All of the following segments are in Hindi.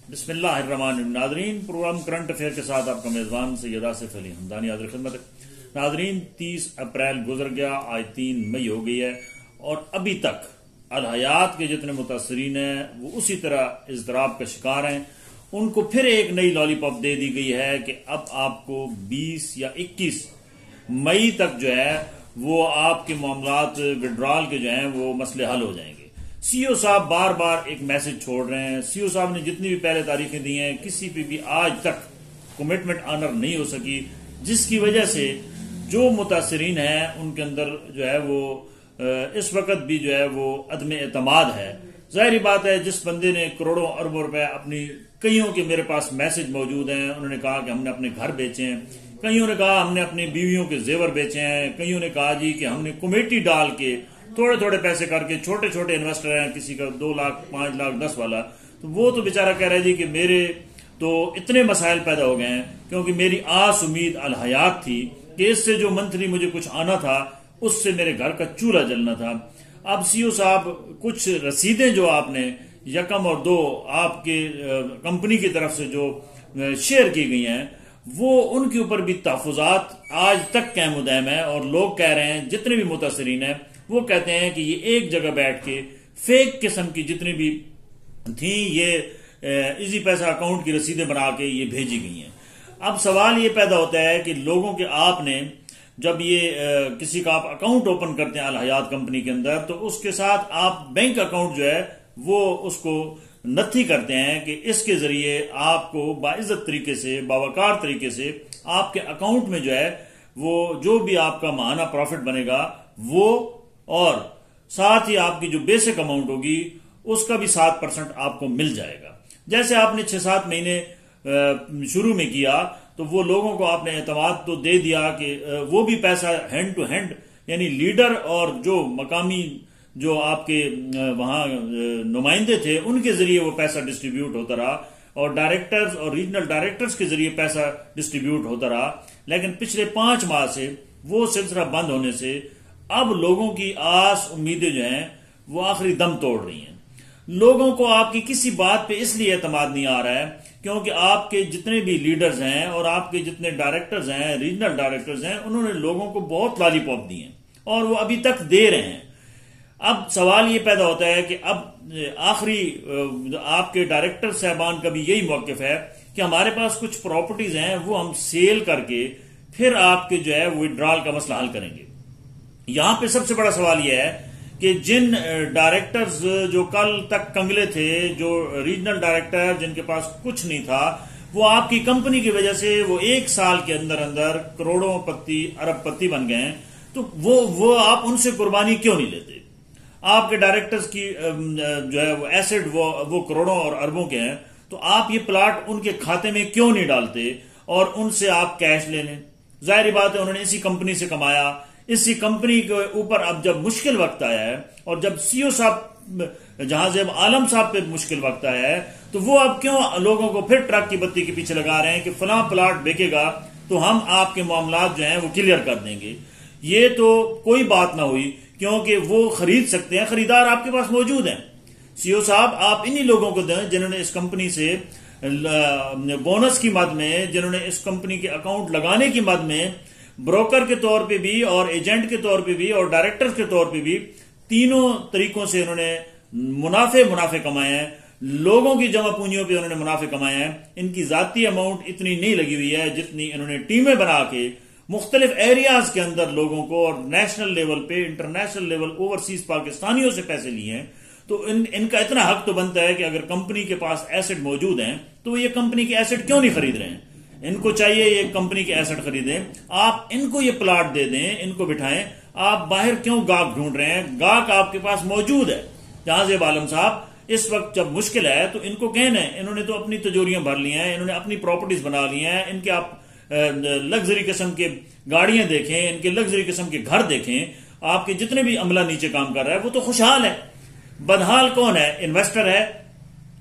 बिस्मिल्लाहिर्रहमानिर्रहीम। नादरीन, प्रोग्राम करंट अफेयर के साथ आपका मेजबान सैयद आसिफ अली हमदानी हाजिर खिदमत है। नादरीन, 30 अप्रैल गुजर गया, आज 3 मई हो गई है और अभी तक अल हयात के जितने मुतासरीन हैं वो उसी तरह इज़्तिराब का शिकार हैं। उनको फिर एक नई लॉलीपॉप दे दी गई है कि अब आपको 20 या 21 मई तक जो है वो आपके मामलात विड्रॉल के जो हैं वो मसले हल हो जाएंगे। सीईओ साहब बार बार एक मैसेज छोड़ रहे हैं। सीईओ साहब ने जितनी भी पहले तारीखें दी हैं किसी पे भी आज तक कमिटमेंट ऑनर नहीं हो सकी, जिसकी वजह से जो मुतासरीन हैं उनके अंदर जो है वो इस वक्त भी जो है वो अदम एतमाद है। जाहिर बात है, जिस बंदे ने करोड़ों अरबों रुपए अपनी, कईयों के मेरे पास मैसेज मौजूद हैं, उन्होंने कहा कि हमने अपने घर बेचे हैं, कईयों ने कहा हमने अपनी बीवियों के जेवर बेचे हैं, कईयों ने कहा जी कि हमने कमेटी डाल के थोड़े थोड़े पैसे करके, छोटे छोटे इन्वेस्टर हैं, किसी का 2 लाख 5 लाख 10 वाला, तो वो तो बेचारा कह रहा है जी कि मेरे तो इतने मसाइल पैदा हो गए हैं क्योंकि मेरी आस उम्मीद अल हयात थी कि इससे जो मंथली मुझे कुछ आना था उससे मेरे घर का चूल्हा जलना था। अब सीईओ साहब कुछ रसीदें जो आपने यकम और 2 आपके कंपनी की तरफ से जो शेयर की गई हैं वो उनके ऊपर भी तहफुजात आज तक कायम उदायम है और लोग कह रहे हैं, जितने भी मुतासरीन हैं वो कहते हैं कि ये एक जगह बैठ के फेक किस्म की जितनी भी थी ये इजी पैसा अकाउंट की रसीदें बना के ये भेजी गई हैं। अब सवाल ये पैदा होता है कि लोगों के आपने जब ये किसी का आप अकाउंट ओपन करते हैं अल हयात कंपनी के अंदर तो उसके साथ आप बैंक अकाउंट जो है वो उसको नथी करते हैं कि इसके जरिए आपको बाइज्जत तरीके से, बावकार तरीके से आपके अकाउंट में जो है वो जो भी आपका माहाना प्रॉफिट बनेगा वो और साथ ही आपकी जो बेसिक अमाउंट होगी उसका भी 7% आपको मिल जाएगा। जैसे आपने 6-7 महीने शुरू में किया तो वो लोगों को आपने एतमाद तो दे दिया कि वो भी पैसा हैंड टू हैंड, यानी लीडर और जो मकामी जो आपके वहां नुमाइंदे थे उनके जरिए वो पैसा डिस्ट्रीब्यूट होता रहा और डायरेक्टर्स और रीजनल डायरेक्टर्स के जरिए पैसा डिस्ट्रीब्यूट होता रहा। लेकिन पिछले 5 माह से वो सिलसिला बंद होने से अब लोगों की आस उम्मीदें जो हैं वो आखिरी दम तोड़ रही हैं। लोगों को आपकी किसी बात पे इसलिए एतमाद नहीं आ रहा है क्योंकि आपके जितने भी लीडर्स हैं और आपके जितने डायरेक्टर्स हैं, रीजनल डायरेक्टर्स हैं, उन्होंने लोगों को बहुत लॉलीपॉप दी हैं और वो अभी तक दे रहे हैं। अब सवाल ये पैदा होता है कि अब आखिरी आपके डायरेक्टर साहबान का भी यही मौकिफ है कि हमारे पास कुछ प्रॉपर्टीज हैं वो हम सेल करके फिर आपके जो है विड्रॉल का मसला हल करेंगे। यहां पे सबसे बड़ा सवाल यह है कि जिन डायरेक्टर्स जो कल तक कंगले थे, जो रीजनल डायरेक्टर जिनके पास कुछ नहीं था, वो आपकी कंपनी की वजह से वो 1 साल के अंदर अंदर करोड़ों पति अरबपति बन गए हैं, तो वो आप उनसे कुर्बानी क्यों नहीं लेते? आपके डायरेक्टर्स की जो है वो एसेट वो करोड़ों और अरबों के हैं, तो आप ये प्लाट उनके खाते में क्यों नहीं डालते और उनसे आप कैश ले लें? जाहिर बात है उन्होंने इसी कंपनी से कमाया, इसी कंपनी के ऊपर अब जब मुश्किल वक्त आया है और जब सीईओ साहब जहांजेब आलम साहब पे मुश्किल वक्त आया है तो वो अब क्यों लोगों को फिर ट्रक की बत्ती के पीछे लगा रहे हैं कि फलां प्लाट बिकेगा तो हम आपके मामलात जो हैं वो क्लियर कर देंगे। ये तो कोई बात ना हुई क्योंकि वो खरीद सकते हैं, खरीदार आपके पास मौजूद हैं। सीईओ साहब आप इन्हीं लोगों को दें जिन्होंने इस कंपनी से बोनस की मद में, जिन्होंने इस कंपनी के अकाउंट लगाने की मद में ब्रोकर के तौर पे भी और एजेंट के तौर पे भी और डायरेक्टर के तौर पे भी तीनों तरीकों से उन्होंने मुनाफे कमाए हैं। लोगों की जमा पूंजियों पे उन्होंने मुनाफे कमाए हैं। इनकी जाती अमाउंट इतनी नहीं लगी हुई है जितनी इन्होंने टीमें बना के मुख्तलिफ एरियाज के अंदर लोगों को और नेशनल लेवल पे, इंटरनेशनल लेवल, ओवरसीज पाकिस्तानियों से पैसे लिए हैं। तो इनका इतना हक तो बनता है कि अगर कंपनी के पास एसेट मौजूद हैं तो ये कंपनी के एसेट क्यों नहीं खरीद रहे हैं? इनको चाहिए ये कंपनी के एसेट खरीदें, आप इनको ये प्लाट दे दें, इनको बिठाएं। आप बाहर क्यों गाहक ढूंढ रहे हैं? गाहक आपके पास मौजूद है। जहांजेब आलम साहब इस वक्त जब मुश्किल है तो इनको कहना है, इन्होंने तो अपनी तिजोरियां भर ली हैं, इन्होंने अपनी प्रॉपर्टीज बना ली हैं, इनके आप लग्जरी किस्म के गाड़ियां देखें, इनके लग्जरी किस्म के घर देखें। आपके जितने भी अमला नीचे काम कर रहा है वो तो खुशहाल है। बदहाल कौन है? इन्वेस्टर है।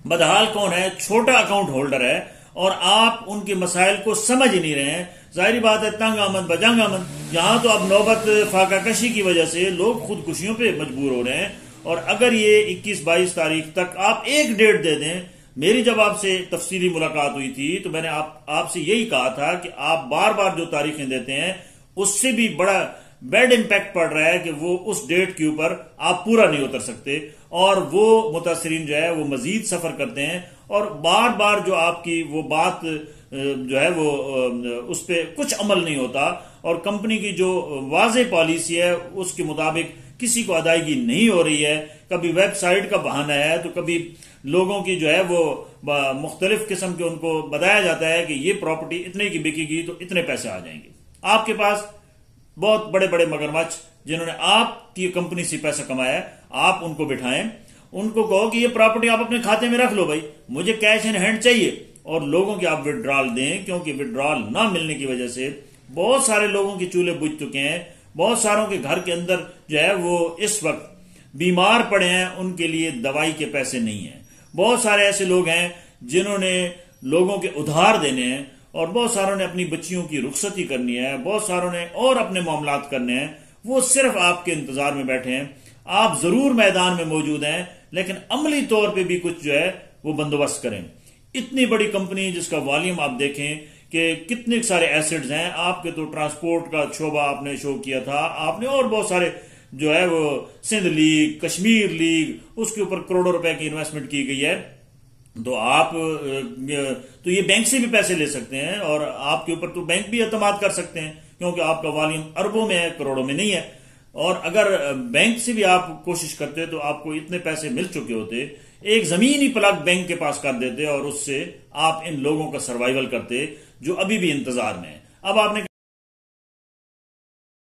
बदहाल कौन है? छोटा अकाउंट होल्डर है। और आप उनके मसाइल को समझ ही नहीं रहे हैं। जाहिर बात है तंग आमद बजंग आमद। यहां तो अब नौबत फाकाकशी की वजह से लोग खुदकुशियों पे मजबूर हो रहे हैं और अगर ये 21-22 तारीख तक आप एक डेट दे दें मेरी जब आपसे तफसीली मुलाकात हुई थी तो मैंने आपसे यही कहा था कि आप बार बार जो तारीखें देते हैं उससे भी बड़ा बैड इंपैक्ट पड़ रहा है कि वो उस डेट के ऊपर आप पूरा नहीं उतर सकते और वो मुतासरीन जो है वो मजीद सफर करते हैं और बार बार जो आपकी वो बात जो है वो उस पर कुछ अमल नहीं होता और कंपनी की जो वाज़ेह पॉलिसी है उसके मुताबिक किसी को अदायगी नहीं हो रही है। कभी वेबसाइट का बहाना है तो कभी लोगों की जो है वो मुख्तलिफ किस्म के उनको बताया जाता है कि ये प्रॉपर्टी इतने की बिकेगी तो इतने पैसे आ जाएंगे। आपके पास बहुत बड़े बड़े मगरमच्छ जिन्होंने आपकी कंपनी से पैसा कमाया है, आप उनको बिठाएं, उनको कहो कि ये प्रॉपर्टी आप अपने खाते में रख लो भाई, मुझे कैश इन हैंड चाहिए, और लोगों की आप विड्रॉल दें, क्योंकि विड्रॉल ना मिलने की वजह से बहुत सारे लोगों के चूल्हे बुझ चुके हैं, बहुत सारों के घर के अंदर जो है वो इस वक्त बीमार पड़े हैं, उनके लिए दवाई के पैसे नहीं है। बहुत सारे ऐसे लोग हैं जिन्होंने लोगों के उधार देने हैं और बहुत सारों ने अपनी बच्चियों की रुखसती करनी है, बहुत सारों ने और अपने मामलात करने हैं, वो सिर्फ आपके इंतजार में बैठे हैं। आप जरूर मैदान में मौजूद हैं लेकिन अमली तौर पे भी कुछ जो है वो बंदोबस्त करें। इतनी बड़ी कंपनी जिसका वॉल्यूम आप देखें कि कितने सारे एसेट्स हैं आपके, तो ट्रांसपोर्ट का शोबा आपने शो किया था आपने, और बहुत सारे जो है वो सिंध लीग, कश्मीर लीग, उसके ऊपर करोड़ों रुपए की इन्वेस्टमेंट की गई है। तो आप तो ये बैंक से भी पैसे ले सकते हैं और आपके ऊपर तो बैंक भी एतमाद कर सकते हैं क्योंकि आपका वॉल्यूम अरबों में है, करोड़ों में नहीं है। और अगर बैंक से भी आप कोशिश करते तो आपको इतने पैसे मिल चुके होते, एक जमीनी प्लग बैंक के पास कर देते और उससे आप इन लोगों का सर्वाइवल करते जो अभी भी इंतजार में है। अब आपने